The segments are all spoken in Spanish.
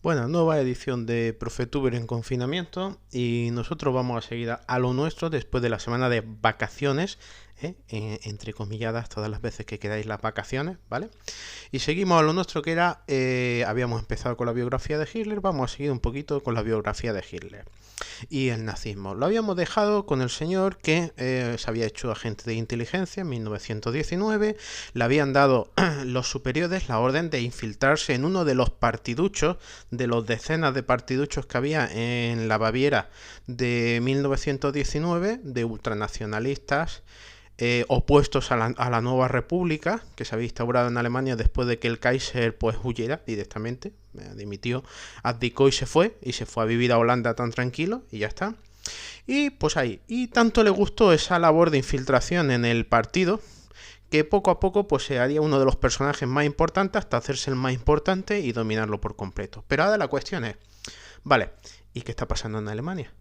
Bueno, nueva edición de Profetuber en confinamiento y nosotros vamos a seguir a lo nuestro después de la semana de vacaciones, entre comilladas todas las veces que queráis las vacaciones, ¿vale? Y seguimos a lo nuestro que era, habíamos empezado con la biografía de Hitler, vamos a seguir un poquito con la biografía de Hitler y el nazismo. Lo habíamos dejado con el señor que se había hecho agente de inteligencia en 1919, le habían dado los superiores la orden de infiltrarse en uno de los partiduchos, de los decenas de partiduchos que había en la Baviera de 1919, de ultranacionalistas, opuestos a la nueva república que se había instaurado en Alemania después de que el Kaiser pues huyera directamente, dimitió, abdicó y se fue a vivir a Holanda tan tranquilo y ya está. Y pues ahí, y tanto le gustó esa labor de infiltración en el partido que poco a poco pues se haría uno de los personajes más importantes hasta hacerse el más importante y dominarlo por completo. Pero ahora la cuestión es, vale, ¿y qué está pasando en Alemania?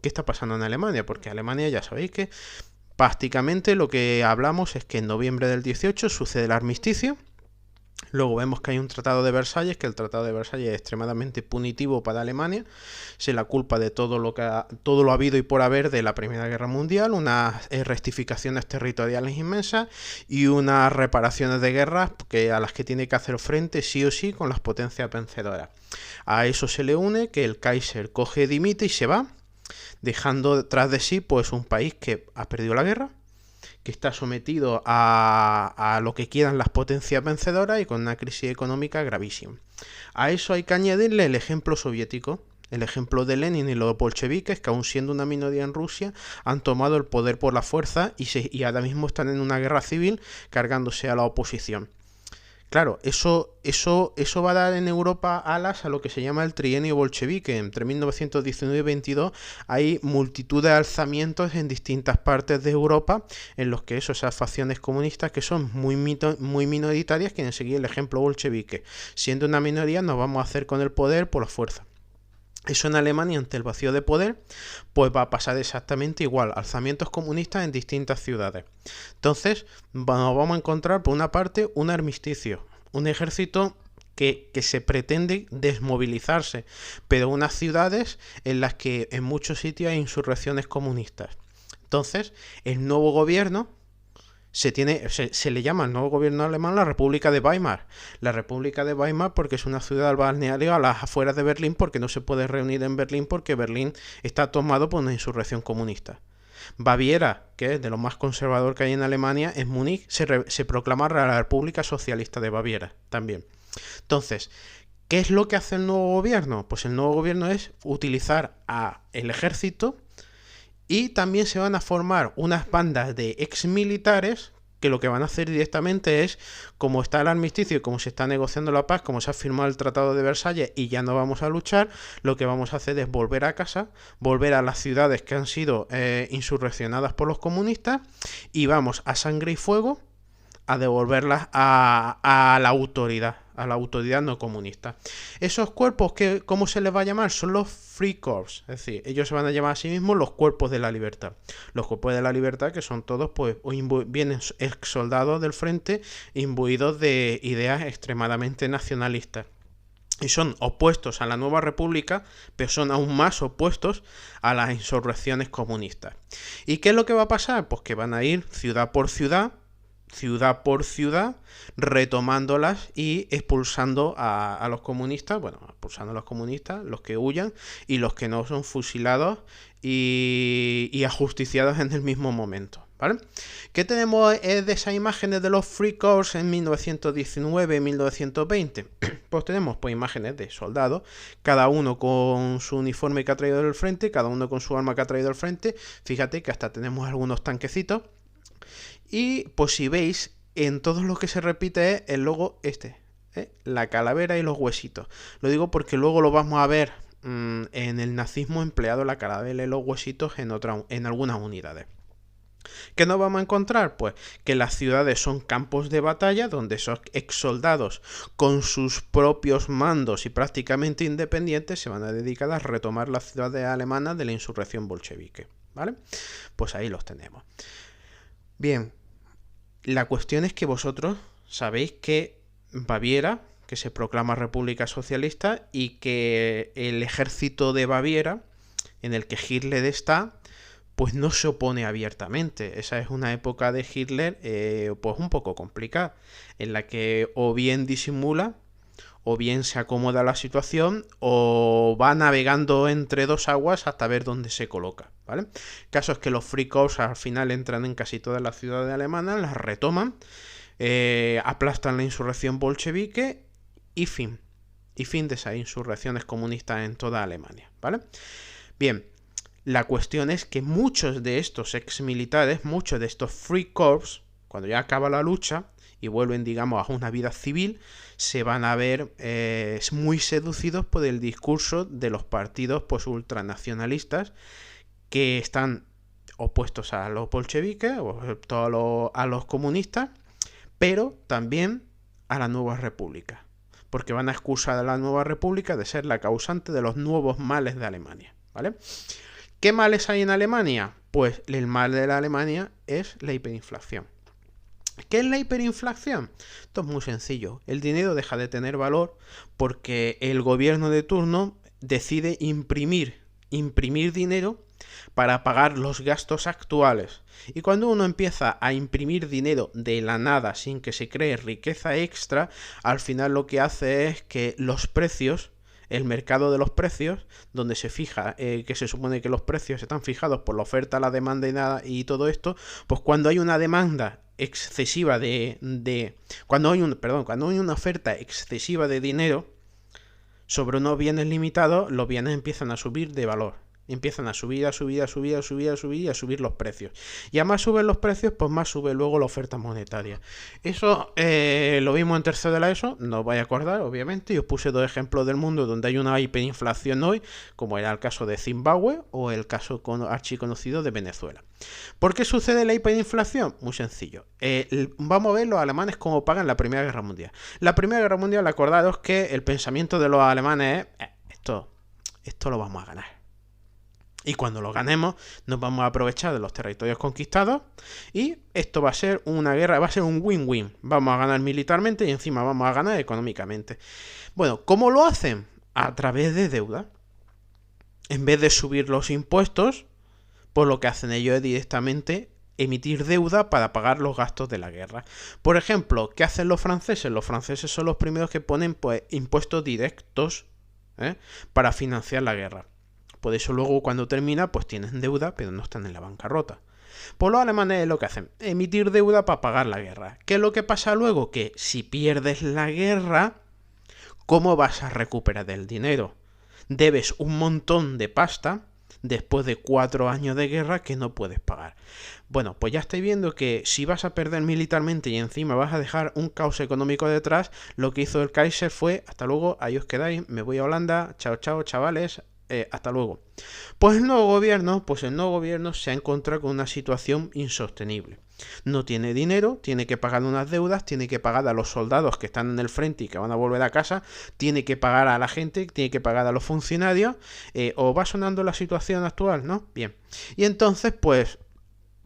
¿Qué está pasando en Alemania? Porque Alemania ya sabéis que prácticamente lo que hablamos es que en noviembre del 18 sucede el armisticio. Luego vemos que hay un tratado de Versalles, que el tratado de Versalles es extremadamente punitivo para Alemania. Se la culpa de todo lo habido y por haber de la Primera Guerra Mundial, unas rectificaciones territoriales inmensas y unas reparaciones de guerras a las que tiene que hacer frente sí o sí con las potencias vencedoras. A eso se le une que el Kaiser coge, dimite y se va, dejando detrás de sí pues un país que ha perdido la guerra, que está sometido a lo que quieran las potencias vencedoras y con una crisis económica gravísima. A eso hay que añadirle el ejemplo soviético, el ejemplo de Lenin y los bolcheviques, que aun siendo una minoría en Rusia, han tomado el poder por la fuerza y ahora mismo están en una guerra civil cargándose a la oposición. Claro, eso va a dar en Europa alas a lo que se llama el trienio bolchevique. Entre 1919 y 22 hay multitud de alzamientos en distintas partes de Europa en los que esas facciones comunistas que son muy minoritarias quieren seguir el ejemplo bolchevique. Siendo una minoría nos vamos a hacer con el poder por la fuerza. Eso en Alemania, ante el vacío de poder, pues va a pasar exactamente igual, alzamientos comunistas en distintas ciudades. Entonces, nos vamos a encontrar, por una parte, un armisticio, un ejército que se pretende desmovilizarse, pero unas ciudades en las que en muchos sitios hay insurrecciones comunistas. Entonces, el nuevo gobierno se le llama al nuevo gobierno alemán la República de Weimar. La República de Weimar porque es una ciudad balneario a las afueras de Berlín, porque no se puede reunir en Berlín porque Berlín está tomado por una insurrección comunista. Baviera, que es de lo más conservador que hay en Alemania, en Múnich se proclama la República Socialista de Baviera también. Entonces, ¿qué es lo que hace el nuevo gobierno? Pues el nuevo gobierno es utilizar el ejército. Y también se van a formar unas bandas de exmilitares que lo que van a hacer directamente es, como está el armisticio y como se está negociando la paz, como se ha firmado el Tratado de Versalles y ya no vamos a luchar, lo que vamos a hacer es volver a casa, volver a las ciudades que han sido insurreccionadas por los comunistas y vamos a sangre y fuego a devolverlas a la autoridad no comunista. Esos cuerpos, ¿cómo se les va a llamar? Son los Free Corps, es decir, ellos se van a llamar a sí mismos los cuerpos de la libertad. Los cuerpos de la libertad que son todos, pues, vienen ex soldados del frente imbuidos de ideas extremadamente nacionalistas. Y son opuestos a la nueva república, pero son aún más opuestos a las insurrecciones comunistas. ¿Y qué es lo que va a pasar? Pues que van a ir ciudad por ciudad retomándolas y expulsando a los comunistas, los que huyan y los que no son fusilados y ajusticiados en el mismo momento, ¿vale? ¿Qué tenemos de esas imágenes de los Free Corps en 1919 y 1920? Pues tenemos imágenes de soldados, cada uno con su uniforme que ha traído del frente, cada uno con su arma que ha traído del frente. Fíjate que hasta tenemos algunos tanquecitos. Y pues si veis, en todo lo que se repite es el logo la calavera y los huesitos. Lo digo porque luego lo vamos a ver en el nazismo empleado la calavera y los huesitos en algunas unidades. ¿Qué nos vamos a encontrar? Pues que las ciudades son campos de batalla donde esos ex soldados con sus propios mandos y prácticamente independientes se van a dedicar a retomar las ciudades alemanas de la insurrección bolchevique, ¿vale? Pues ahí los tenemos. Bien, la cuestión es que vosotros sabéis que Baviera que se proclama República Socialista y que el ejército de Baviera, en el que Hitler está, pues no se opone abiertamente. Esa es una época de Hitler pues un poco complicada, en la que o bien disimula, o bien se acomoda a la situación, o va navegando entre dos aguas hasta ver dónde se coloca, ¿vale? El caso es que los Free Corps al final entran en casi todas las ciudades alemanas, las retoman, aplastan la insurrección bolchevique y fin de esas insurrecciones comunistas en toda Alemania, ¿vale? Bien, la cuestión es que muchos de estos exmilitares, muchos de estos Free Corps, cuando ya acaba la lucha y vuelven, digamos, a una vida civil, se van a ver muy seducidos por el discurso de los partidos pues ultranacionalistas que están opuestos a los bolcheviques o a los comunistas, pero también a la nueva república, porque van a excusar a la nueva república de ser la causante de los nuevos males de Alemania, ¿vale? ¿Qué males hay en Alemania? Pues el mal de la Alemania es la hiperinflación. ¿Qué es la hiperinflación? Esto es muy sencillo. El dinero deja de tener valor porque el gobierno de turno decide imprimir dinero para pagar los gastos actuales. Y cuando uno empieza a imprimir dinero de la nada sin que se cree riqueza extra, al final lo que hace es que los precios, el mercado de los precios, donde se fija, que se supone que los precios están fijados por la oferta, la demanda y todo esto, pues cuando hay una demanda excesiva cuando hay una oferta excesiva de dinero sobre unos bienes limitados, los bienes empiezan a subir de valor. Empiezan a subir y a subir los precios. Y a más suben los precios, pues más sube luego la oferta monetaria. Eso lo vimos en tercero de la ESO, no os vais a acordar, obviamente. Y os puse dos ejemplos del mundo donde hay una hiperinflación hoy, como era el caso de Zimbabue o el caso archiconocido de Venezuela. ¿Por qué sucede la hiperinflación? Muy sencillo. Vamos a ver los alemanes cómo pagan la Primera Guerra Mundial. La Primera Guerra Mundial, acordaros que el pensamiento de los alemanes es esto lo vamos a ganar. Y cuando lo ganemos, nos vamos a aprovechar de los territorios conquistados y esto va a ser una guerra, va a ser un win-win. Vamos a ganar militarmente y encima vamos a ganar económicamente. Bueno, ¿cómo lo hacen? A través de deuda. En vez de subir los impuestos, pues lo que hacen ellos es directamente emitir deuda para pagar los gastos de la guerra. Por ejemplo, ¿qué hacen los franceses? Los franceses son los primeros que ponen pues impuestos directos para financiar la guerra. Por eso luego cuando termina pues tienen deuda pero no están en la bancarrota. Pues los alemanes es lo que hacen, emitir deuda para pagar la guerra. ¿Qué es lo que pasa luego? Que si pierdes la guerra, ¿cómo vas a recuperar el dinero? Debes un montón de pasta después de 4 años de guerra que no puedes pagar. Bueno, pues ya estáis viendo que si vas a perder militarmente y encima vas a dejar un caos económico detrás, lo que hizo el Kaiser fue, hasta luego, ahí os quedáis, me voy a Holanda, chao chao chavales, hasta luego. Pues el nuevo gobierno se ha encontrado con una situación insostenible. No tiene dinero, tiene que pagar unas deudas, tiene que pagar a los soldados que están en el frente y que van a volver a casa, tiene que pagar a la gente, tiene que pagar a los funcionarios, o va sonando la situación actual, ¿no? Bien. Y entonces, pues,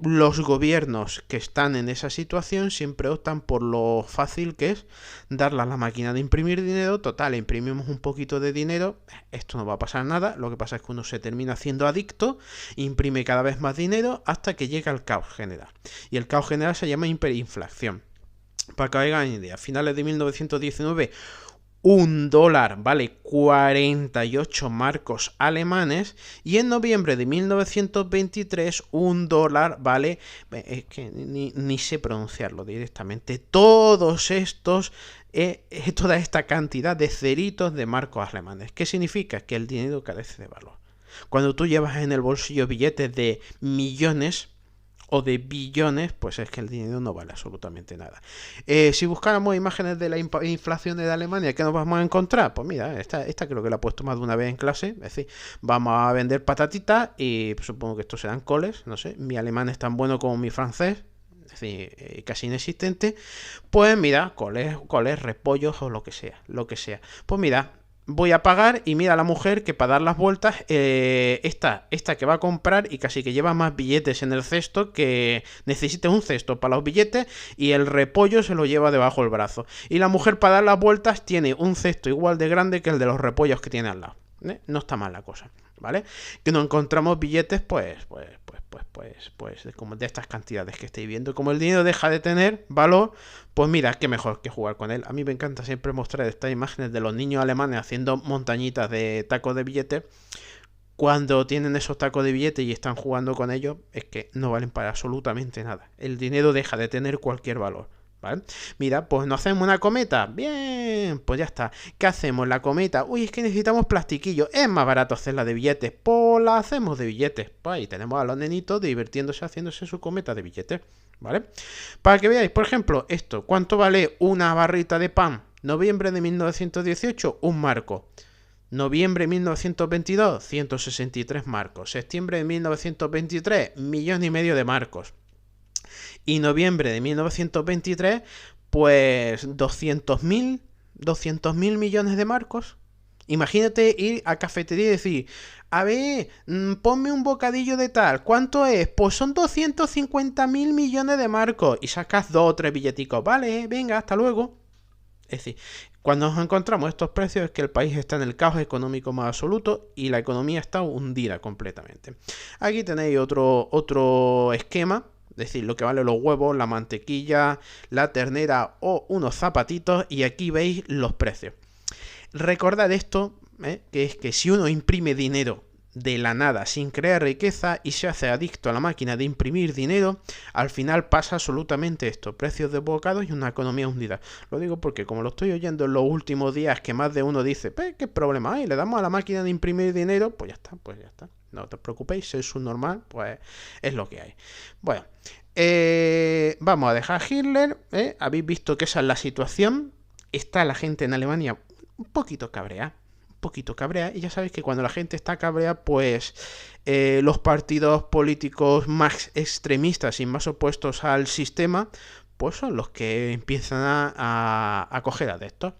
los gobiernos que están en esa situación siempre optan por lo fácil que es darle a la máquina de imprimir dinero. Total, imprimimos un poquito de dinero, esto no va a pasar nada, lo que pasa es que uno se termina haciendo adicto, imprime cada vez más dinero hasta que llega el caos general. Y el caos general se llama hiperinflación. Para que hagan idea, a finales de 1919... $1 vale 48 marcos alemanes y en noviembre de 1923 $1 vale, es que ni sé pronunciarlo directamente, toda esta cantidad de ceritos de marcos alemanes. ¿Qué significa? Que el dinero carece de valor. Cuando tú llevas en el bolsillo billetes de millones o de billones, pues es que el dinero no vale absolutamente nada. Si buscáramos imágenes de la inflación de Alemania, ¿qué nos vamos a encontrar? Pues mira, esta creo que la he puesto más de una vez en clase. Es decir, vamos a vender patatitas y supongo que estos serán coles, no sé, mi alemán es tan bueno como mi francés, es decir, casi inexistente. Pues mira, coles, repollos o lo que sea. Pues mira, voy a pagar y mira a la mujer que para dar las vueltas, esta que va a comprar y casi que lleva más billetes en el cesto, que necesita un cesto para los billetes y el repollo se lo lleva debajo del brazo. Y la mujer para dar las vueltas tiene un cesto igual de grande que el de los repollos que tiene al lado. No está mal la cosa, ¿vale? Que no encontramos billetes, pues, como de estas cantidades que estáis viendo. Como el dinero deja de tener valor, pues mira, qué mejor que jugar con él. A mí me encanta siempre mostrar estas imágenes de los niños alemanes haciendo montañitas de tacos de billetes. Cuando tienen esos tacos de billetes y están jugando con ellos, es que no valen para absolutamente nada. El dinero deja de tener cualquier valor, ¿vale? Mira, pues no hacemos una cometa. Bien, pues ya está. ¿Qué hacemos? La cometa. Uy, es que necesitamos plastiquillo. Es más barato hacerla de billetes. Pues la hacemos de billetes. Pues ahí tenemos a los nenitos divirtiéndose haciéndose su cometa de billetes, ¿vale? Para que veáis, por ejemplo, esto. ¿Cuánto vale una barrita de pan? Noviembre de 1918, un marco. Noviembre de 1922, 163 marcos. Septiembre de 1923, 1,5 millones de marcos. Y noviembre de 1923, pues 200.000 millones de marcos. Imagínate ir a cafetería y decir, a ver, ponme un bocadillo de tal, ¿cuánto es? Pues son 250.000 millones de marcos. Y sacas 2 o 3 billeticos, vale, venga, hasta luego. Es decir, cuando nos encontramos estos precios es que el país está en el caos económico más absoluto y la economía está hundida completamente. Aquí tenéis otro esquema. Es decir, lo que vale los huevos, la mantequilla, la ternera o unos zapatitos. Y aquí veis los precios. Recordad esto, que es que si uno imprime dinero de la nada sin crear riqueza y se hace adicto a la máquina de imprimir dinero, al final pasa absolutamente esto, precios desbocados y una economía hundida. Lo digo porque como lo estoy oyendo en los últimos días que más de uno dice, ¿qué problema hay? Le damos a la máquina de imprimir dinero, pues ya está. No te preocupéis, si es subnormal, pues es lo que hay. Bueno, vamos a dejar Hitler, habéis visto que esa es la situación, está la gente en Alemania un poquito cabrea, y ya sabéis que cuando la gente está cabrea, pues los partidos políticos más extremistas y más opuestos al sistema, pues son los que empiezan a coger adeptos.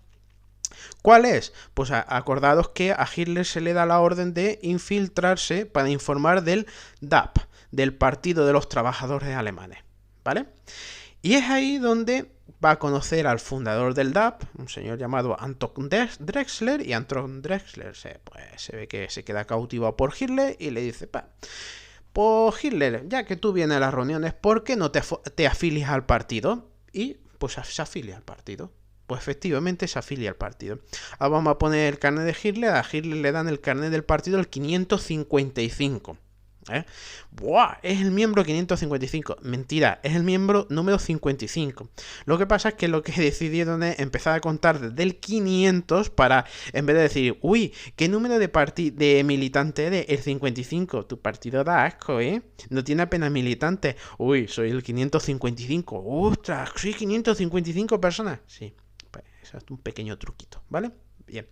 ¿Cuál es? Pues acordados que a Hitler se le da la orden de infiltrarse para informar del DAP, del Partido de los Trabajadores Alemanes, ¿vale? Y es ahí donde va a conocer al fundador del DAP, un señor llamado Anton Drexler, y Anton Drexler se ve que se queda cautivado por Hitler y le dice, pues Hitler, ya que tú vienes a las reuniones, ¿por qué no te afilias al partido? Y pues se afilia al partido. Pues efectivamente se afilia al partido. Ahora vamos a poner el carnet de Hitler. A Hitler le dan el carnet del partido el 555. ¡Buah! Es el miembro 555. Mentira, es el miembro número 55. Lo que pasa es que lo que decidieron es empezar a contar desde el 500 para, en vez de decir, uy, ¿qué número de militante eres? El 55. Tu partido da asco, no tiene apenas militantes. Uy, soy el 555. ¡Ostras! ¿Soy 555 personas? Sí, pues eso es un pequeño truquito, ¿vale? Bien.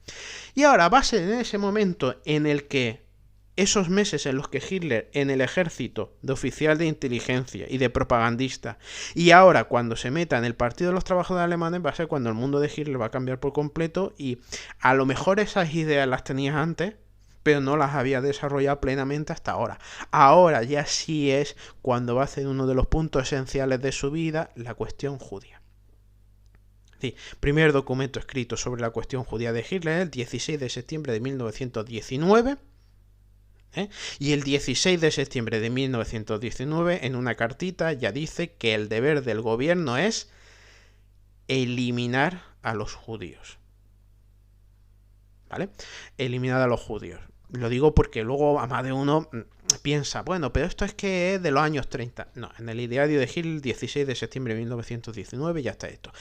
Y ahora va a ser en ese momento en el que esos meses en los que Hitler en el ejército de oficial de inteligencia y de propagandista, y ahora cuando se meta en el Partido de los Trabajadores Alemanes, va a ser cuando el mundo de Hitler va a cambiar por completo y a lo mejor esas ideas las tenías antes, pero no las había desarrollado plenamente hasta ahora. Ahora ya sí es cuando va a ser uno de los puntos esenciales de su vida, la cuestión judía. Sí, primer documento escrito sobre la cuestión judía de Hitler, el 16 de septiembre de 1919. Y el 16 de septiembre de 1919, en una cartita, ya dice que el deber del gobierno es eliminar a los judíos. ¿Vale? Eliminar a los judíos. Lo digo porque luego a más de uno piensa, bueno, pero esto es que es de los años 30. No, en el ideario de Hitler, 16 de septiembre de 1919, ya está esto.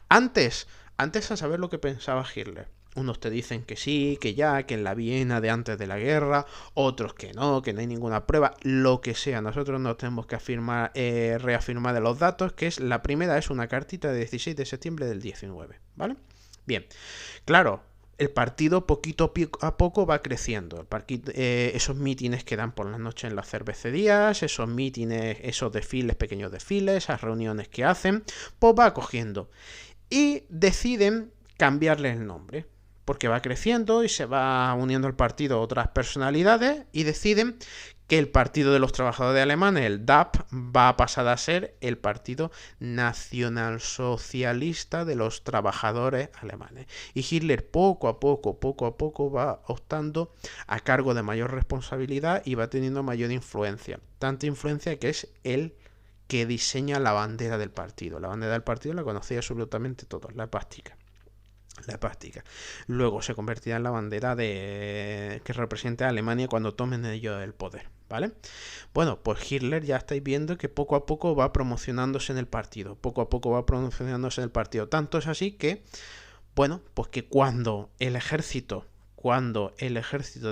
Antes a saber lo que pensaba Hitler. Unos te dicen que sí, que ya, que en la Viena de antes de la guerra, otros que no hay ninguna prueba, lo que sea. Nosotros nos tenemos que reafirmar de los datos, que es la primera es una cartita de 16 de septiembre del 19, ¿vale? Bien, claro, el partido poquito a poco va creciendo. Esos mítines que dan por la noche en las cervecerías, esos mítines, esos desfiles, pequeños desfiles, esas reuniones que hacen, pues va cogiendo. Y deciden cambiarle el nombre. porque va creciendo y se va uniendo al partido otras personalidades y deciden que el Partido de los Trabajadores Alemanes, el DAP, va a pasar a ser el Partido Nacionalsocialista de los Trabajadores Alemanes. Y Hitler poco a poco va optando a cargo de mayor responsabilidad y va teniendo mayor influencia. Tanta influencia que es él que diseña la bandera del partido. La bandera del partido la conocía absolutamente todos, la plástica. Luego se convertirá en la bandera que representa a Alemania cuando tomen ellos el poder, ¿vale? Bueno, pues Hitler ya estáis viendo que poco a poco va promocionándose en el partido. Tanto es así que, bueno, pues que cuando el ejército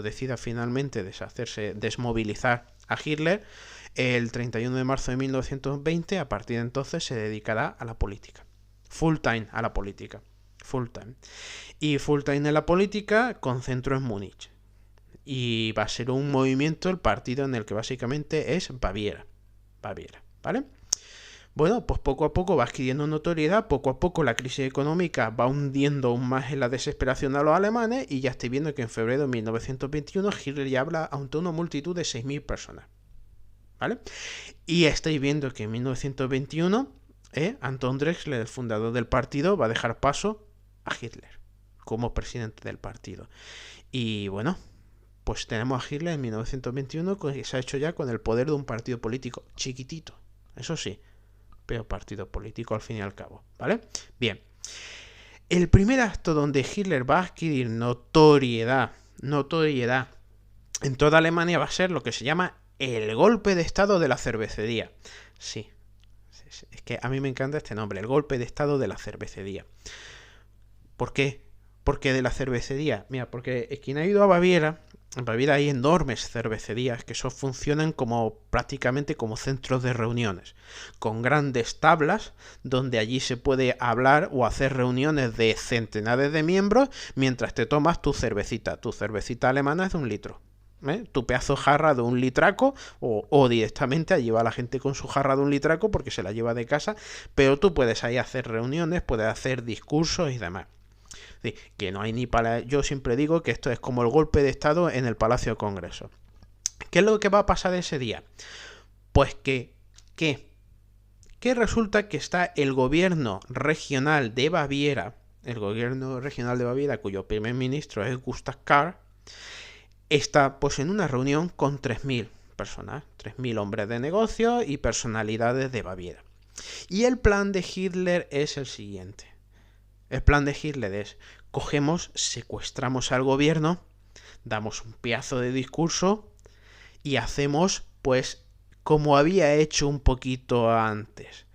decida finalmente desmovilizar a Hitler, el 31 de marzo de 1920, a partir de entonces se dedicará a la política. Full time a la política. Y full time en la política con centro en Múnich. Y va a ser un movimiento, el partido en el que básicamente es Baviera, ¿vale? Bueno, pues poco a poco va adquiriendo notoriedad, poco a poco la crisis económica va hundiendo aún más en la desesperación a los alemanes y ya estoy viendo que en febrero de 1921 Hitler ya habla ante una multitud de 6.000 personas, ¿vale? Y estáis viendo que en 1921 Anton Drexler, el fundador del partido, va a dejar paso a Hitler como presidente del partido. Y bueno, pues tenemos a Hitler en 1921 que se ha hecho ya con el poder de un partido político chiquitito, eso sí, pero partido político al fin y al cabo, ¿vale? Bien, el primer acto donde Hitler va a adquirir notoriedad en toda Alemania va a ser lo que se llama el golpe de estado de la cervecería. Sí, es que a mí me encanta este nombre, el golpe de estado de la cervecería. ¿Por qué? Porque de la cervecería, mira, porque quien ha ido a Baviera, en Baviera hay enormes cervecerías que funcionan prácticamente como centros de reuniones, con grandes tablas donde allí se puede hablar o hacer reuniones de centenares de miembros mientras te tomas tu cervecita. Tu cervecita alemana es de 1 litro. Tu pedazo jarra de 1 litraco o directamente allí va la gente con su jarra de 1 litraco porque se la lleva de casa, pero tú puedes ahí hacer reuniones, puedes hacer discursos y demás. Sí, que no hay ni para... Yo siempre digo que esto es como el golpe de estado en el Palacio de Congreso. ¿Qué es lo que va a pasar ese día? Pues que resulta que está el gobierno regional de Baviera, cuyo primer ministro es Gustav Karl, está pues en una reunión con 3.000 personas, 3.000 hombres de negocio y personalidades de Baviera. Y el plan de Hitler es el siguiente. El plan de Hitler es, secuestramos al gobierno, damos un pedazo de discurso y hacemos pues como había hecho un poquito antes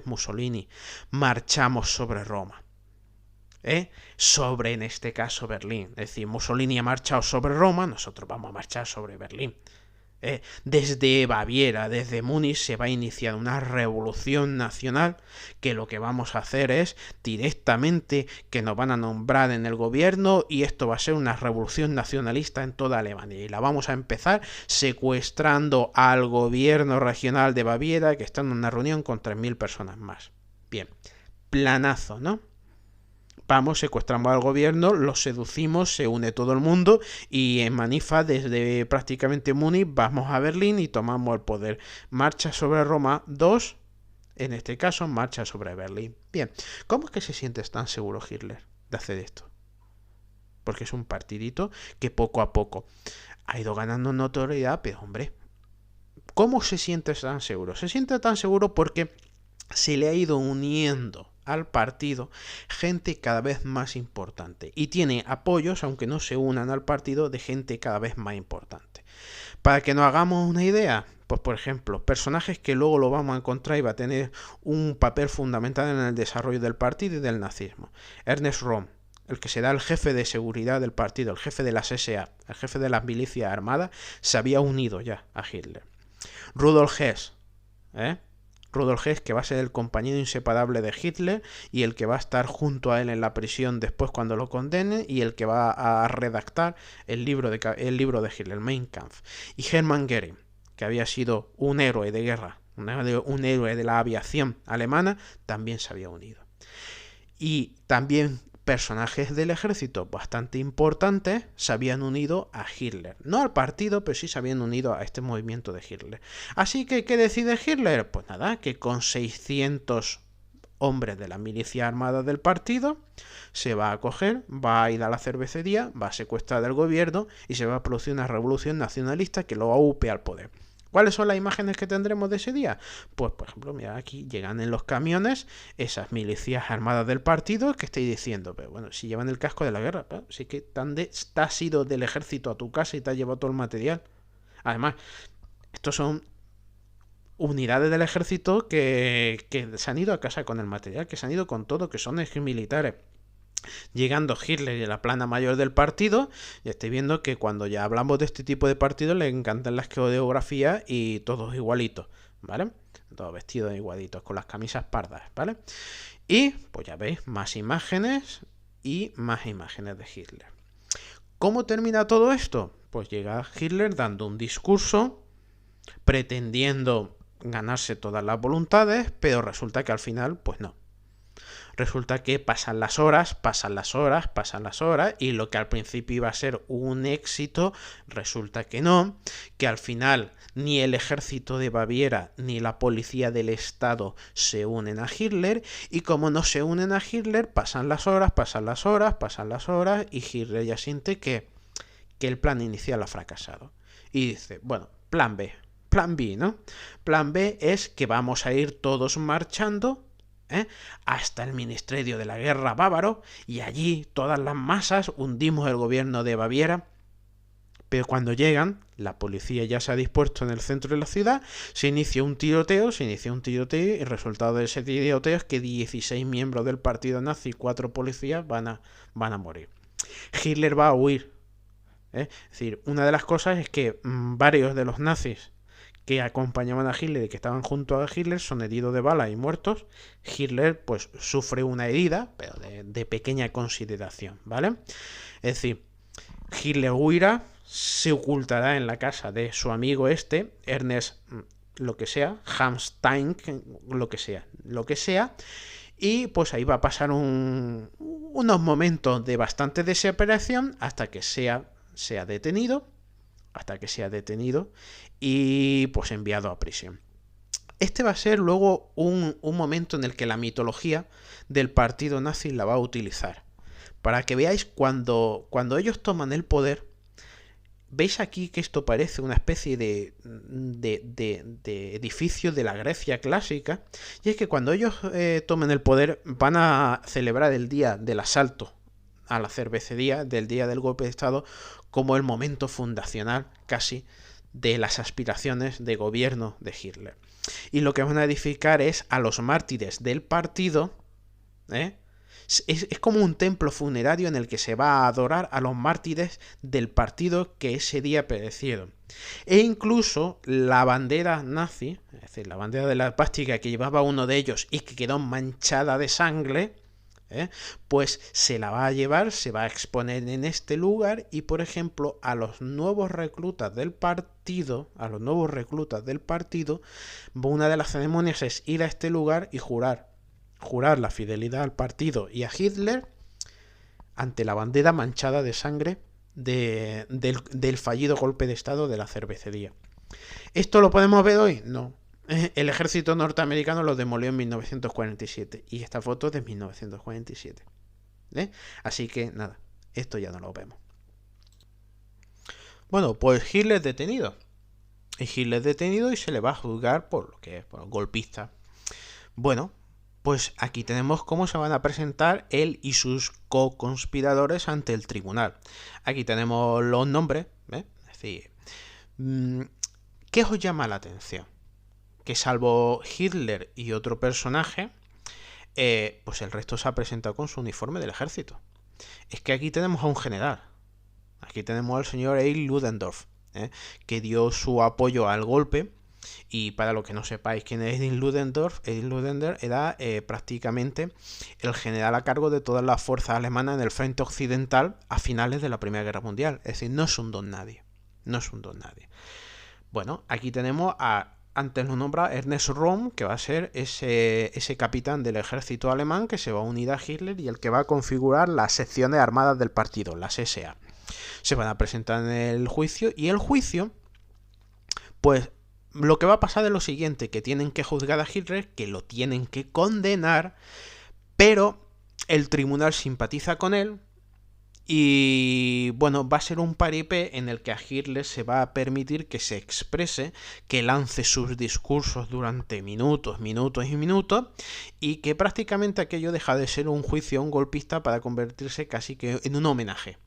Mussolini, marchamos sobre Roma. En este caso Berlín. Es decir, Mussolini ha marchado sobre Roma, nosotros vamos a marchar sobre Berlín. Desde Baviera, desde Múnich, se va a iniciar una revolución nacional que lo que vamos a hacer es directamente que nos van a nombrar en el gobierno y esto va a ser una revolución nacionalista en toda Alemania y la vamos a empezar secuestrando al gobierno regional de Baviera que está en una reunión con 3.000 personas más. Bien, planazo, ¿no? Vamos, secuestramos al gobierno, lo seducimos, se une todo el mundo y en Manifa, desde prácticamente Múnich, vamos a Berlín y tomamos el poder. Marcha sobre Roma 2, en este caso, marcha sobre Berlín. Bien, ¿cómo es que se siente tan seguro Hitler de hacer esto? Porque es un partidito que poco a poco ha ido ganando notoriedad, pero hombre, ¿cómo se siente tan seguro? Se siente tan seguro porque se le ha ido uniendo al partido gente cada vez más importante y tiene apoyos, aunque no se unan al partido, de gente cada vez más importante. Para que nos hagamos una idea, pues por ejemplo, personajes que luego lo vamos a encontrar y va a tener un papel fundamental en el desarrollo del partido y del nazismo. Ernst Röhm, el que será el jefe de seguridad del partido, el jefe de las SA, el jefe de las milicias armadas, se había unido ya a Hitler. Rudolf Hess, Rudolf Hess, que va a ser el compañero inseparable de Hitler y el que va a estar junto a él en la prisión después cuando lo condenen y el que va a redactar el libro de Hitler, Mein Kampf. Y Hermann Göring, que había sido un héroe de guerra, un héroe de la aviación alemana, también se había unido. Y también personajes del ejército bastante importantes se habían unido a Hitler. No al partido, pero sí se habían unido a este movimiento de Hitler. Así que, ¿qué decide Hitler? Pues nada, que con 600 hombres de la milicia armada del partido se va a coger, va a ir a la cervecería, va a secuestrar el gobierno y se va a producir una revolución nacionalista que lo aupe al poder. ¿Cuáles son las imágenes que tendremos de ese día? Pues, por ejemplo, mira, aquí llegan en los camiones esas milicias armadas del partido que estáis diciendo, pero bueno, si llevan el casco de la guerra, sí que te has ido del ejército a tu casa y te has llevado todo el material. Además, estos son unidades del ejército que se han ido a casa con el material, que se han ido con todo, que son militares. Llegando Hitler y la plana mayor del partido, ya estoy viendo que cuando ya hablamos de este tipo de partidos les encantan las coreografías y todos igualitos, ¿vale? Todos vestidos igualitos, con las camisas pardas, ¿vale? Y, pues ya veis, más imágenes y más imágenes de Hitler. ¿Cómo termina todo esto? Pues llega Hitler dando un discurso pretendiendo ganarse todas las voluntades, pero resulta que al final, pues no. Resulta que pasan las horas y lo que al principio iba a ser un éxito resulta que no, que al final ni el ejército de Baviera ni la policía del estado se unen a Hitler y como no se unen a Hitler pasan las horas y Hitler ya siente que el plan inicial ha fracasado y dice, bueno, plan B, ¿no? Plan B es que vamos a ir todos marchando hasta el Ministerio de la Guerra bávaro y allí todas las masas hundimos el gobierno de Baviera. Pero cuando llegan, la policía ya se ha dispuesto en el centro de la ciudad, se inicia un tiroteo y el resultado de ese tiroteo es que 16 miembros del partido nazi y 4 policías van a morir. Hitler va a huir. Es decir, una de las cosas es que varios de los nazis que acompañaban a Hitler y que estaban junto a Hitler son heridos de bala y muertos. Hitler pues sufre una herida, pero de pequeña consideración, ¿vale? Es decir, Hitler huirá, se ocultará en la casa de su amigo Ernest, lo que sea, Hamstein, lo que sea, y pues ahí va a pasar unos momentos de bastante desesperación hasta que sea detenido y pues enviado a prisión. Este va a ser luego un momento en el que la mitología del partido nazi la va a utilizar. Para que veáis cuando ellos toman el poder, veis aquí que esto parece una especie de edificio de la Grecia clásica, y es que cuando ellos tomen el poder van a celebrar el día del asalto a la cervecería, del día del golpe de estado, como el momento fundacional casi de las aspiraciones de gobierno de Hitler. Y lo que van a edificar es a los mártires del partido, es como un templo funerario en el que se va a adorar a los mártires del partido que ese día perecieron. E incluso la bandera nazi, es decir, la bandera de la esvástica que llevaba uno de ellos y que quedó manchada de sangre, pues se la va a llevar, se va a exponer en este lugar y, por ejemplo, a los nuevos reclutas del partido, una de las ceremonias es ir a este lugar y jurar la fidelidad al partido y a Hitler ante la bandera manchada de sangre del fallido golpe de estado de la cervecería. ¿Esto lo podemos ver hoy? No. El ejército norteamericano lo demolió en 1947 y esta foto es de 1947. Así que nada, esto ya no lo vemos. Bueno, pues Hitler es detenido. Y se le va a juzgar por lo que es, por golpista. Bueno, pues aquí tenemos cómo se van a presentar él y sus co-conspiradores ante el tribunal. Aquí tenemos los nombres, Es decir, ¿qué os llama la atención? Que salvo Hitler y otro personaje, pues el resto se ha presentado con su uniforme del ejército. Es que aquí tenemos a un general. Aquí tenemos al señor Erich Ludendorff, que dio su apoyo al golpe. Y para los que no sepáis quién es Erich Ludendorff era prácticamente el general a cargo de todas las fuerzas alemanas en el frente occidental a finales de la Primera Guerra Mundial. Es decir, no es un don nadie. Bueno, aquí tenemos a antes lo nombra Ernest Röhm, que va a ser ese capitán del ejército alemán que se va a unir a Hitler y el que va a configurar las secciones armadas del partido, las SA. Se van a presentar en el juicio y el juicio, pues lo que va a pasar es lo siguiente, que tienen que juzgar a Hitler, que lo tienen que condenar, pero el tribunal simpatiza con él. Y bueno, va a ser un paripé en el que a Hitler se va a permitir que se exprese, que lance sus discursos durante minutos, minutos y minutos, y que prácticamente aquello deja de ser un juicio a un golpista para convertirse casi que en un homenaje.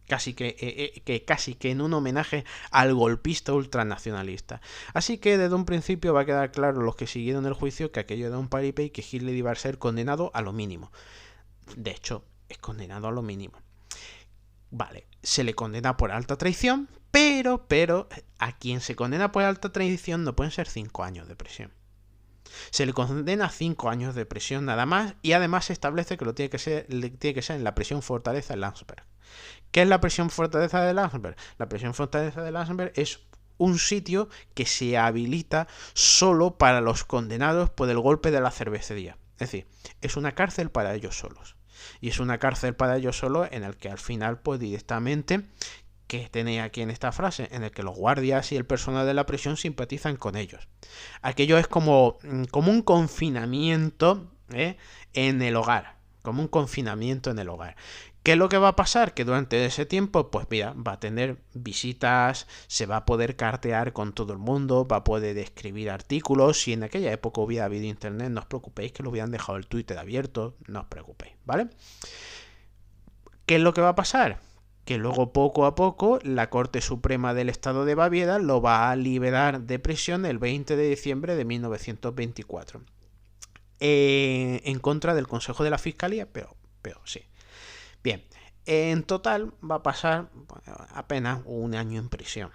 Casi que en un homenaje al golpista ultranacionalista. Así que desde un principio va a quedar claro los que siguieron el juicio que aquello era un paripé y que Hitler iba a ser condenado a lo mínimo. De hecho, es condenado a lo mínimo. Vale, se le condena por alta traición, pero a quien se condena por alta traición no pueden ser 5 años de prisión. Se le condena a 5 años de prisión nada más y además se establece que tiene que ser en la prisión fortaleza de Landsberg. ¿Qué es la prisión fortaleza de Landsberg? La prisión fortaleza de Landsberg es un sitio que se habilita solo para los condenados por el golpe de la cervecería. Es decir, es una cárcel para ellos solos. Y es una cárcel para ellos solos en el que al final, pues directamente, que tenéis aquí en esta frase, en el que los guardias y el personal de la prisión simpatizan con ellos. Aquello es como un confinamiento en el hogar. Como un confinamiento en el hogar. ¿Qué es lo que va a pasar? Que durante ese tiempo, pues mira, va a tener visitas, se va a poder cartear con todo el mundo, va a poder escribir artículos. Si en aquella época hubiera habido internet, no os preocupéis que lo hubieran dejado el Twitter abierto, no os preocupéis, ¿vale? ¿Qué es lo que va a pasar? Que luego poco a poco la Corte Suprema del Estado de Baviera lo va a liberar de prisión el 20 de diciembre de 1924. En contra del Consejo de la Fiscalía, pero sí. Bien, en total va a pasar apenas un año en prisión.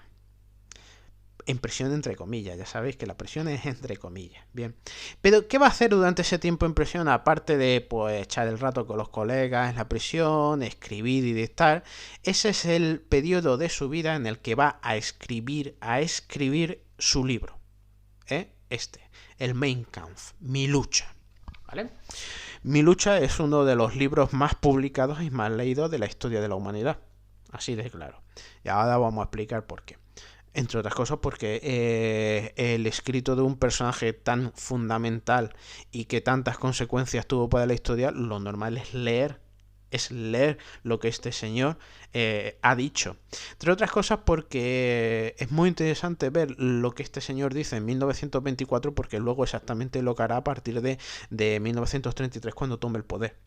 En prisión entre comillas, ya sabéis que la prisión es entre comillas. Bien, pero ¿qué va a hacer durante ese tiempo en prisión? Aparte de pues echar el rato con los colegas en la prisión, escribir y dictar, ese es el periodo de su vida en el que va a escribir su libro. El Mein Kampf, Mi lucha. ¿Vale? Mi lucha es uno de los libros más publicados y más leídos de la historia de la humanidad. Así de claro. Y ahora vamos a explicar por qué. Entre otras cosas porque el escrito de un personaje tan fundamental y que tantas consecuencias tuvo para la historia, lo normal es leer lo que este señor ha dicho. Entre otras cosas porque es muy interesante ver lo que este señor dice en 1924 porque luego exactamente lo que hará a partir de 1933 cuando tome el poder.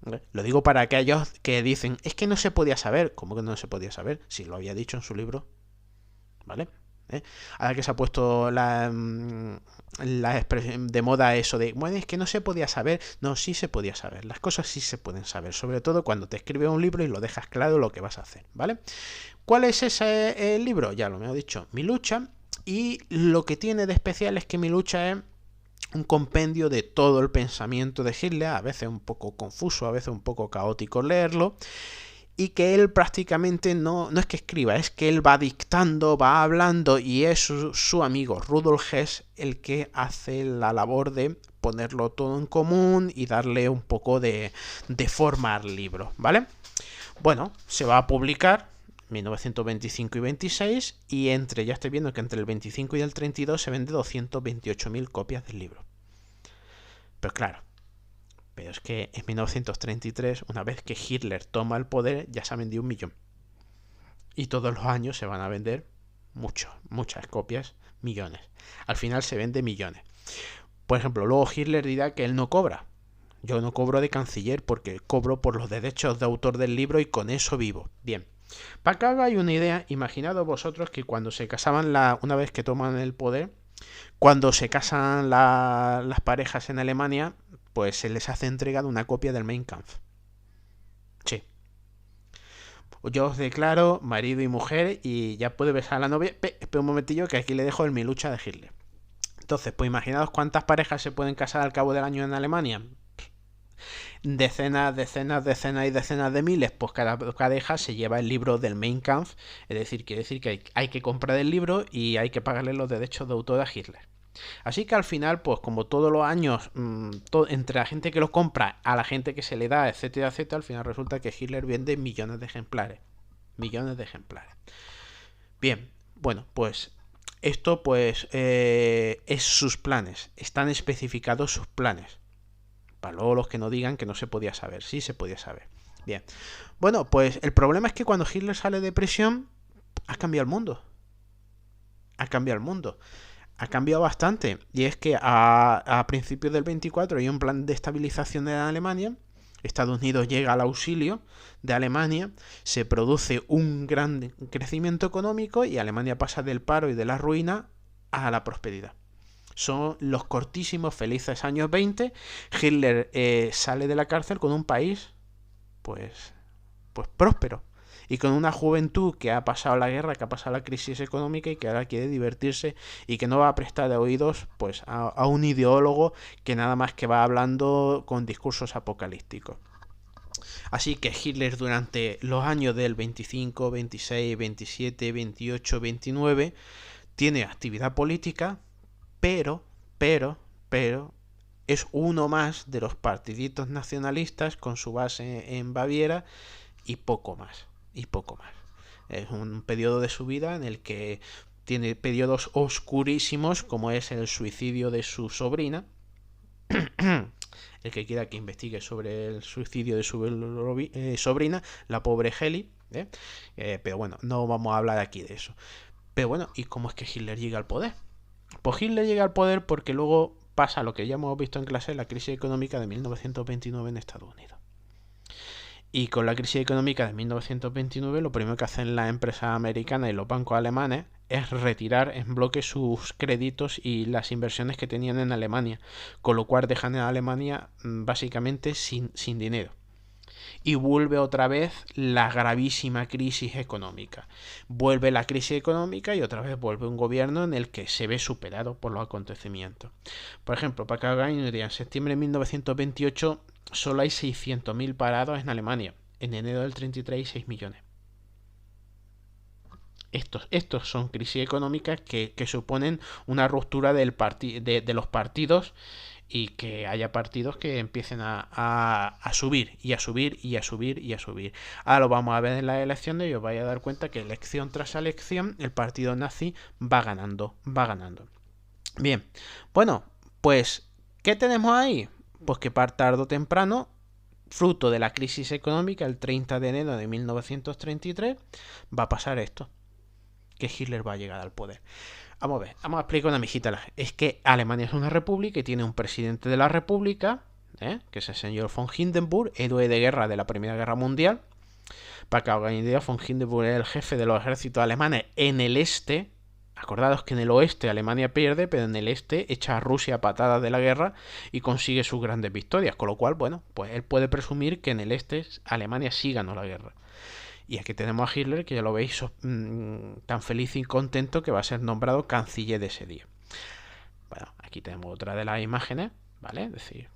¿Vale? Lo digo para aquellos que dicen, es que no se podía saber. ¿Cómo que no se podía saber? Si lo había dicho en su libro. ¿Vale? Ahora que se ha puesto la expresión de moda eso de, bueno, es que no se podía saber. No, sí se podía saber. Las cosas sí se pueden saber. Sobre todo cuando te escribes un libro y lo dejas claro lo que vas a hacer. ¿Vale? ¿Cuál es ese libro? Ya lo me he dicho. Mi lucha. Y lo que tiene de especial es que Mi lucha es un compendio de todo el pensamiento de Hitler. A veces un poco confuso, a veces un poco caótico leerlo. Y que él prácticamente no es que escriba, es que él va dictando, va hablando y es su amigo Rudolf Hess el que hace la labor de ponerlo todo en común y darle un poco de forma al libro, ¿vale? Bueno, se va a publicar 1925 y 26 y ya estoy viendo que entre el 25 y el 32 se vende 228.000 copias del libro. Pero claro, pero es que en 1933, una vez que Hitler toma el poder, ya se ha vendido 1 millón. Y todos los años se van a vender muchas copias, millones. Al final se vende millones. Por ejemplo, luego Hitler dirá que él no cobra. Yo no cobro de canciller porque cobro por los derechos de autor del libro y con eso vivo. Bien. Para que hagáis una idea, imaginad vosotros que cuando se casaban, una vez que toman el poder, cuando se casan las parejas en Alemania, pues se les hace entrega de una copia del Mein Kampf. Sí. Yo os declaro marido y mujer y ya puede besar a la novia. Espera un momentillo que aquí le dejo el Mi lucha de Hitler. Entonces, pues imaginaos cuántas parejas se pueden casar al cabo del año en Alemania. Decenas y decenas de miles, pues cada pareja se lleva el libro del Mein Kampf, es decir, quiere decir que hay que comprar el libro y hay que pagarle los derechos de autor a Hitler. Así que al final, pues como todos los años, entre la gente que lo compra a la gente que se le da, etcétera, etcétera, al final resulta que Hitler vende millones de ejemplares. Millones de ejemplares. Bien, bueno, pues esto pues es sus planes. Están especificados sus planes. Para luego los que no digan que no se podía saber. Sí se podía saber. Bien. Bueno, pues el problema es que cuando Hitler sale de prisión, ha cambiado el mundo. Ha cambiado el mundo. Ha cambiado bastante. Y es que a principios del 24 hay un plan de estabilización de Alemania. Estados Unidos llega al auxilio de Alemania, se produce un gran crecimiento económico y Alemania pasa del paro y de la ruina a la prosperidad. Son los cortísimos, felices años 20. Hitler sale de la cárcel con un país pues próspero y con una juventud que ha pasado la guerra, que ha pasado la crisis económica y que ahora quiere divertirse y que no va a prestar oídos pues a un ideólogo que nada más que va hablando con discursos apocalípticos. Así que Hitler durante los años del 25, 26, 27, 28, 29 tiene actividad política, pero es uno más de los partiditos nacionalistas con su base en Baviera y poco más. Es un periodo de su vida en el que tiene periodos oscurísimos, como es el suicidio de su sobrina. El que quiera que investigue sobre el suicidio de su sobrina, la pobre Heli, pero bueno, no vamos a hablar aquí de eso. Pero bueno, ¿y cómo es que Hitler llega al poder? Pues Hitler llega al poder porque luego pasa lo que ya hemos visto en clase, la crisis económica de 1929 en Estados Unidos. Y con la crisis económica de 1929 lo primero que hacen las empresas americanas y los bancos alemanes es retirar en bloque sus créditos y las inversiones que tenían en Alemania, con lo cual dejan a Alemania básicamente sin dinero. Y vuelve otra vez la gravísima crisis económica. Vuelve la crisis económica y otra vez vuelve un gobierno en el que se ve superado por los acontecimientos. Por ejemplo, para que hagáis una idea, en septiembre de 1928 solo hay 600.000 parados en Alemania. En enero del 33 6 millones. Estos son crisis económicas que suponen una ruptura de los partidos y que haya partidos que empiecen a subir y a subir y a subir y a subir. Ahora lo vamos a ver en las elecciones y os vais a dar cuenta que elección tras elección el partido nazi va ganando. Bien, bueno, pues ¿qué tenemos ahí? Pues que tarde o temprano, fruto de la crisis económica, el 30 de enero de 1933, va a pasar esto, que Hitler va a llegar al poder. Vamos a ver, vamos a explicar una mijita. Es que Alemania es una república y tiene un presidente de la república, que es el señor von Hindenburg, héroe de guerra de la Primera Guerra Mundial. Para que hagan idea, von Hindenburg es el jefe de los ejércitos alemanes en el este. Acordados que en el oeste Alemania pierde, pero en el este echa a Rusia a patadas de la guerra y consigue sus grandes victorias. Con lo cual, bueno, pues él puede presumir que en el este Alemania sí ganó la guerra. Y aquí tenemos a Hitler, que ya lo veis tan feliz y contento que va a ser nombrado canciller de ese día. Bueno, aquí tenemos otra de las imágenes, ¿vale? Es decir,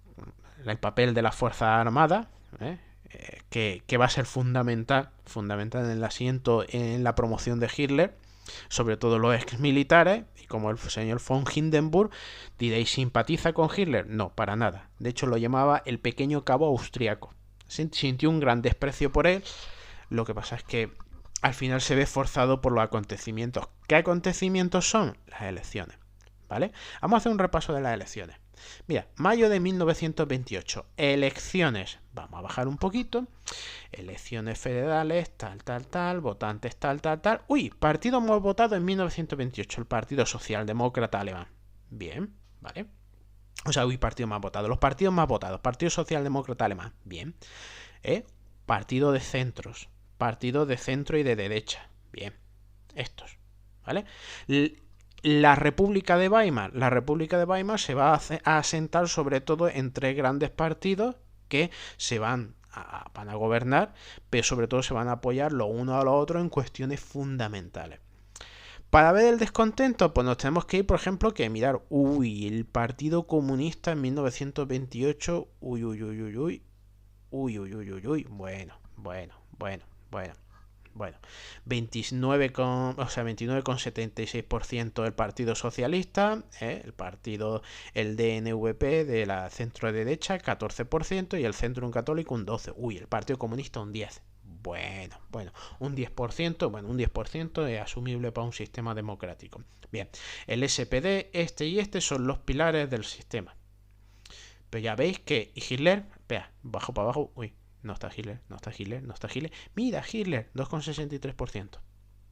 el papel de las Fuerzas Armadas, que va a ser fundamental en el asiento en la promoción de Hitler, sobre todo los ex militares, y como el señor von Hindenburg, diréis, ¿simpatiza con Hitler? No, para nada. De hecho, lo llamaba el pequeño cabo austriaco. Sintió un gran desprecio por él. Lo que pasa es que al final se ve forzado por los acontecimientos. ¿Qué acontecimientos son? Las elecciones, ¿vale? Vamos a hacer un repaso de las elecciones. Mira, mayo de 1928, elecciones, vamos a bajar un poquito, elecciones federales, tal, votantes, tal. Uy, partido más votado en 1928, el Partido Socialdemócrata Alemán. Bien, ¿vale? O sea, partido más votado, los partidos más votados, Partido Socialdemócrata Alemán, bien. Partido de centros, partido de centro y de derecha, bien, estos, ¿vale? La República de Weimar se va a asentar sobre todo en tres grandes partidos que se van a gobernar, pero sobre todo se van a apoyar lo uno a lo otro en cuestiones fundamentales. Para ver el descontento, pues nos tenemos que ir, por ejemplo, que mirar, el Partido Comunista en 1928, bueno, 29,76% el Partido Socialista, el DNVP de la centro derecha, 14%, y el Centrum Católico un 12%. El Partido Comunista un 10%. Bueno, un 10% es asumible para un sistema democrático. Bien, el SPD, y este son los pilares del sistema. Pero ya veis que Hitler, espera, bajo para abajo, no está Hitler. Mira, Hitler, 2,63%.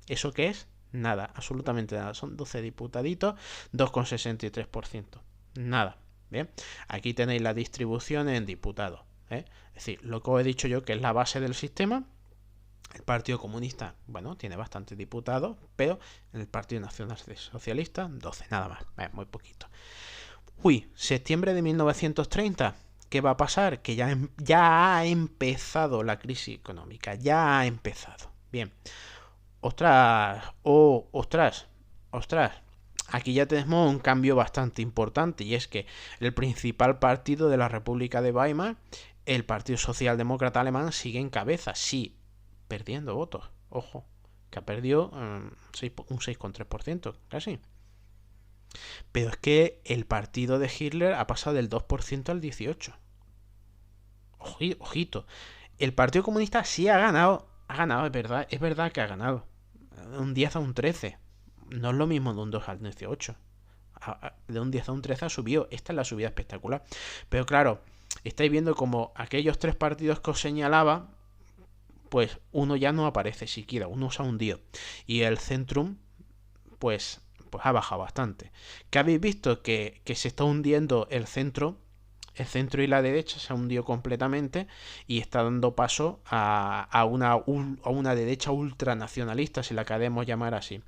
¿Eso qué es? Nada, absolutamente nada. Son 12 diputaditos, 2,63%. Nada. Bien, aquí tenéis la distribución en diputados. Es decir, lo que os he dicho yo, que es la base del sistema. El Partido Comunista, tiene bastantes diputados, pero en el Partido Nacional Socialista, 12, nada más, muy poquito. Septiembre de 1930, ¿qué va a pasar? Que ya ha empezado la crisis económica, ya ha empezado. Bien, ostras, aquí ya tenemos un cambio bastante importante, y es que el principal partido de la República de Weimar, el Partido Socialdemócrata Alemán, sigue en cabeza, sí, perdiendo votos. Ojo, que ha perdido un 6,3%, casi. Pero es que el partido de Hitler ha pasado del 2% al 18%. Ojito. El Partido Comunista sí ha ganado, es verdad que ha ganado. Un 10 a un 13. No es lo mismo de un 2 al 18. De un 10 a un 13 ha subido. Esta es la subida espectacular. Pero claro, estáis viendo como aquellos tres partidos que os señalaba, pues uno ya no aparece siquiera, uno se ha hundido. Y el Centrum, pues ha bajado bastante. ¿Qué habéis visto? Que se está hundiendo el centro y la derecha se ha hundido completamente y está dando paso a una derecha ultranacionalista, si la queremos llamar así.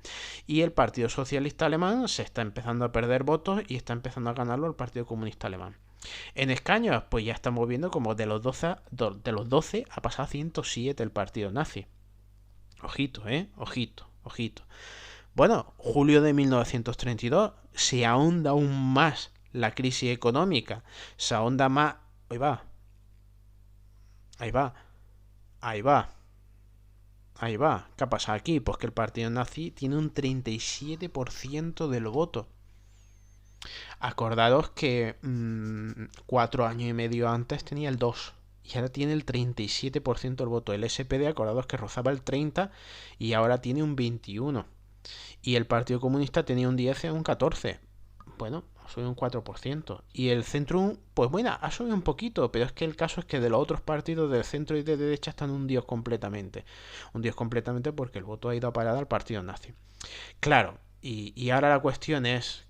Y el Partido Socialista Alemán se está empezando a perder votos y está empezando a ganarlo el Partido Comunista Alemán. En escaños, pues ya estamos viendo como de los 12 ha pasado a 107 el partido nazi. Ojito. Bueno, julio de 1932 se ahonda aún más la crisis económica. Se ahonda más... Ahí va. ¿Qué ha pasado aquí? Pues que el partido nazi tiene un 37% del voto. Acordaros que 4 años y medio antes tenía el 2 y ahora tiene el 37% del voto. El SPD, acordaros que rozaba el 30 y ahora tiene un 21. Y el Partido Comunista tenía un 10 y un 14. Bueno, ha subido un 4%. Y el Centrum, pues ha subido un poquito, pero es que el caso es que de los otros partidos del centro y de derecha están hundidos completamente. Hundidos completamente porque el voto ha ido a parar al partido nazi. Claro, y ahora la cuestión es...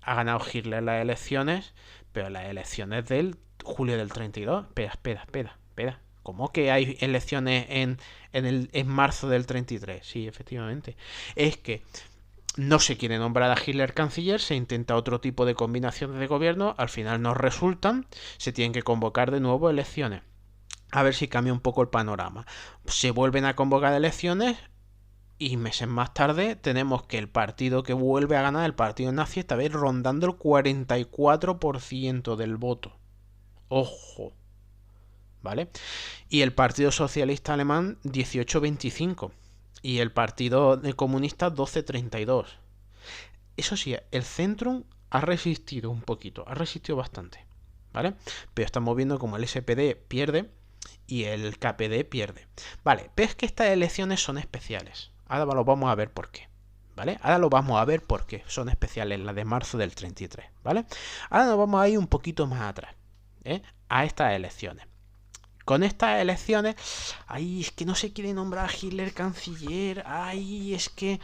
Ha ganado Hitler las elecciones, pero las elecciones del julio del 32. Espera. ¿Cómo que hay elecciones en marzo del 33? Sí, efectivamente. Es que no se quiere nombrar a Hitler canciller, se intenta otro tipo de combinaciones de gobierno, al final no resultan, se tienen que convocar de nuevo elecciones. A ver si cambia un poco el panorama. Se vuelven a convocar elecciones. Y meses más tarde tenemos que el partido que vuelve a ganar, el partido nazi, esta vez rondando el 44% del voto. Ojo. ¿Vale? Y el Partido Socialista Alemán 18,25. Y el Partido Comunista 12,32. Eso sí, el Centrum ha resistido un poquito, ha resistido bastante. ¿Vale? Pero estamos viendo como el SPD pierde y el KPD pierde. Vale, pero es que estas elecciones son especiales. Ahora lo vamos a ver por qué, ¿vale? Ahora lo vamos a ver por qué son especiales las de marzo del 33, ¿vale? Ahora nos vamos a ir un poquito más atrás, a estas elecciones. Con estas elecciones, es que no se quiere nombrar a Hitler canciller, es que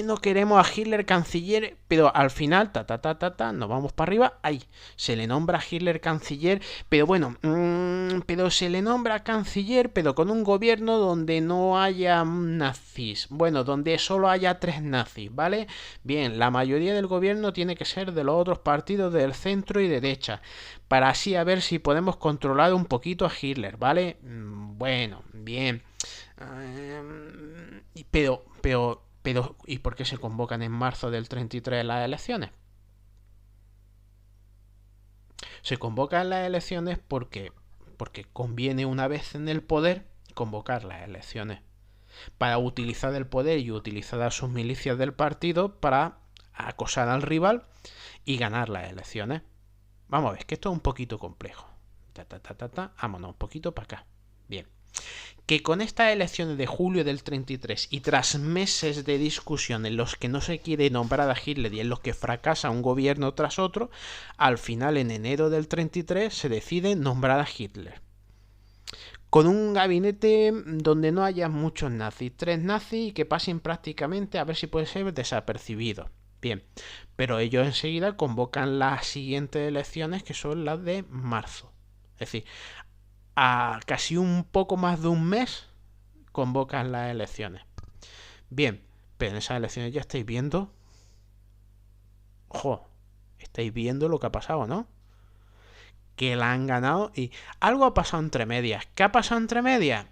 no queremos a Hitler canciller, pero al final, nos vamos para arriba, se le nombra a Hitler canciller, pero bueno, pero se le nombra canciller, pero con un gobierno donde no haya nazis, donde solo haya 3 nazis, ¿vale? Bien, la mayoría del gobierno tiene que ser de los otros partidos del centro y derecha, para así a ver si podemos controlar un poquito a Hitler, ¿vale? Bueno, bien. Pero, ¿y por qué se convocan en marzo del 33 las elecciones? Se convocan las elecciones porque conviene, una vez en el poder, convocar las elecciones para utilizar el poder y utilizar a sus milicias del partido para acosar al rival y ganar las elecciones. Vamos a ver, es que esto es un poquito complejo. Vámonos un poquito para acá. Bien. Que con estas elecciones de julio del 33 y tras meses de discusión en los que no se quiere nombrar a Hitler y en los que fracasa un gobierno tras otro, al final en enero del 33 se decide nombrar a Hitler. Con un gabinete donde no haya muchos nazis, 3 nazis y que pasen prácticamente a ver si puede ser desapercibido. Bien, pero ellos enseguida convocan las siguientes elecciones, que son las de marzo. Es decir, a casi un poco más de un mes convocan las elecciones. Bien, pero en esas elecciones ya estáis viendo... ¡Ojo! Estáis viendo lo que ha pasado, ¿no? Que la han ganado y algo ha pasado entre medias. ¿Qué ha pasado entre medias?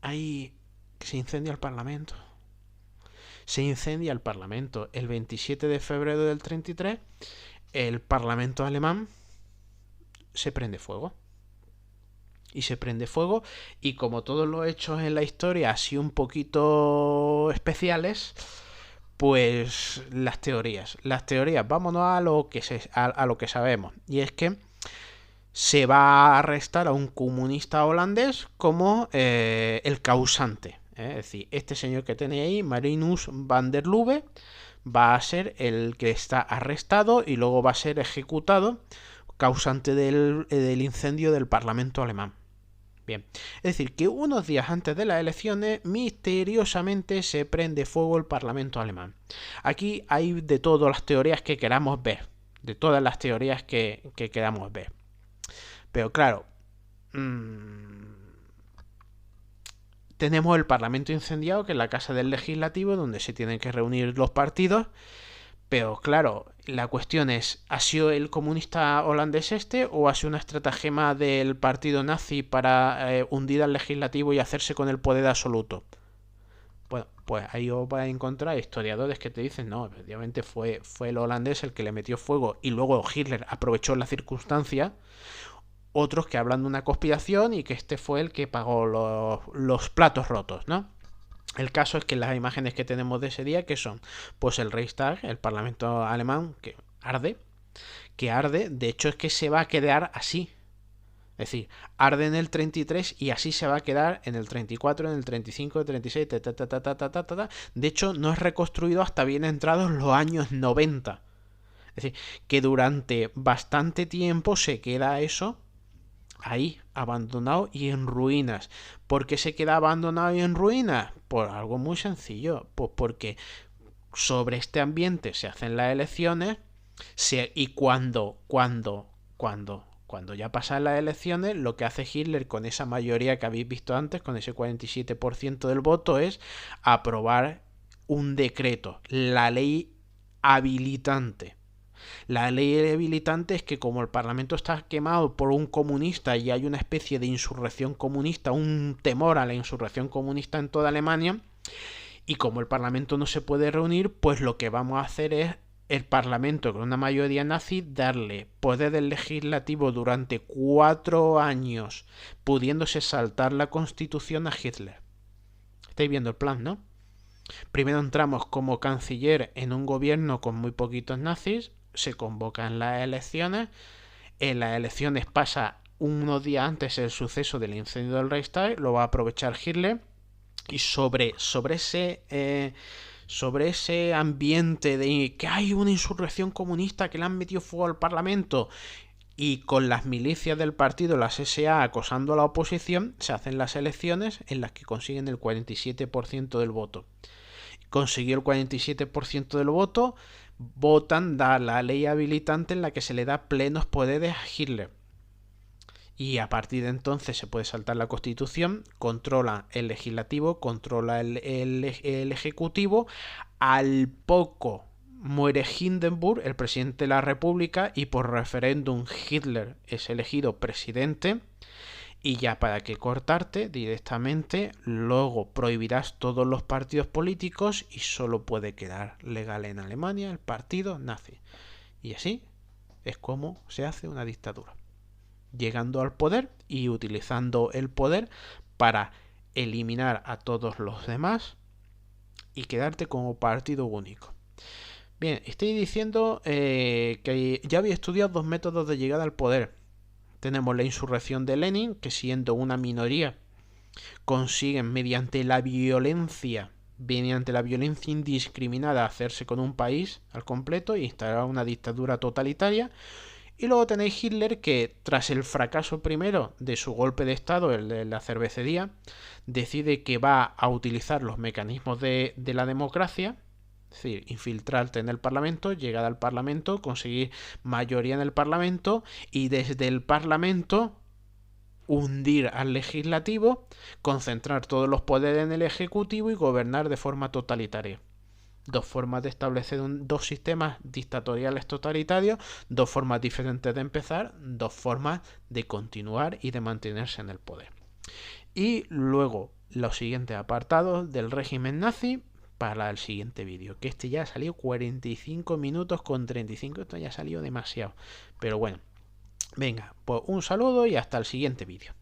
Ahí se incendia el Parlamento. Se incendia el Parlamento. El 27 de febrero del 33, el Parlamento alemán se prende fuego. Y se prende fuego, y como todos los hechos en la historia así un poquito especiales, pues las teorías, vámonos a lo que a lo que sabemos, y es que se va a arrestar a un comunista holandés como el causante. Es decir, este señor que tenéis ahí, Marinus van der Lubbe, va a ser el que está arrestado y luego va a ser ejecutado, causante del incendio del Parlamento alemán. Bien, es decir, que unos días antes de las elecciones, misteriosamente se prende fuego el Parlamento alemán. Aquí hay de todas las teorías que queramos ver, de todas las teorías que queramos ver. Pero claro, tenemos el Parlamento incendiado, que es la casa del legislativo, donde se tienen que reunir los partidos. Pero claro, la cuestión es, ¿ha sido el comunista holandés este o ha sido una estratagema del partido nazi para hundir al legislativo y hacerse con el poder absoluto? Bueno, pues ahí os vais a encontrar historiadores que te dicen, no, efectivamente fue el holandés el que le metió fuego y luego Hitler aprovechó la circunstancia. Otros que hablan de una conspiración y que este fue el que pagó los platos rotos, ¿no? El caso es que las imágenes que tenemos de ese día, que son pues el Reichstag, el Parlamento alemán, que arde, de hecho es que se va a quedar así. Es decir, arde en el 33 y así se va a quedar en el 34, en el 35, el 36, De hecho, no es reconstruido hasta bien entrados los años 90. Es decir, que durante bastante tiempo se queda eso ahí, abandonado y en ruinas. ¿Por qué se queda abandonado y en ruinas? Por algo muy sencillo, pues porque sobre este ambiente se hacen las elecciones y cuando ya pasan las elecciones, lo que hace Hitler con esa mayoría que habéis visto antes, con ese 47% del voto, es aprobar un decreto, la ley habilitante. La ley habilitante es que como el Parlamento está quemado por un comunista y hay una especie de insurrección comunista, un temor a la insurrección comunista en toda Alemania, y como el Parlamento no se puede reunir, pues lo que vamos a hacer es el Parlamento con una mayoría nazi darle poder del legislativo durante 4 años, pudiéndose saltar la Constitución a Hitler. ¿Estáis viendo el plan, no? Primero entramos como canciller en un gobierno con muy poquitos nazis, se convocan las elecciones, en las elecciones pasa unos días antes el suceso del incendio del Reichstag, lo va a aprovechar Hitler y sobre ese ambiente de que hay una insurrección comunista que le han metido fuego al Parlamento y con las milicias del partido, las SA, acosando a la oposición, se hacen las elecciones en las que consiguen el 47% del voto. Consiguió el 47% del voto, votan, da la ley habilitante en la que se le da plenos poderes a Hitler. Y a partir de entonces se puede saltar la Constitución, controla el legislativo, controla el ejecutivo. Al poco muere Hindenburg, el presidente de la República, y por referéndum Hitler es elegido presidente. Y ya para que cortarte directamente, luego prohibirás todos los partidos políticos y solo puede quedar legal en Alemania el partido nazi. Y así es como se hace una dictadura. Llegando al poder y utilizando el poder para eliminar a todos los demás y quedarte como partido único. Bien, estoy diciendo que ya había estudiado dos métodos de llegada al poder. Tenemos la insurrección de Lenin, que siendo una minoría consiguen mediante la violencia indiscriminada hacerse con un país al completo e instalar una dictadura totalitaria. Y luego tenéis Hitler, que tras el fracaso primero de su golpe de estado, el de la cervecería, decide que va a utilizar los mecanismos de la democracia, es decir, infiltrarte en el Parlamento, llegar al Parlamento, conseguir mayoría en el Parlamento y desde el Parlamento hundir al legislativo, concentrar todos los poderes en el ejecutivo y gobernar de forma totalitaria. Dos formas de establecer dos sistemas dictatoriales totalitarios, dos formas diferentes de empezar, dos formas de continuar y de mantenerse en el poder. Y luego los siguientes apartados del régimen nazi para el siguiente vídeo, que este ya ha salido 45 minutos con 35, esto ya ha salido demasiado, pero bueno, venga, pues un saludo y hasta el siguiente vídeo.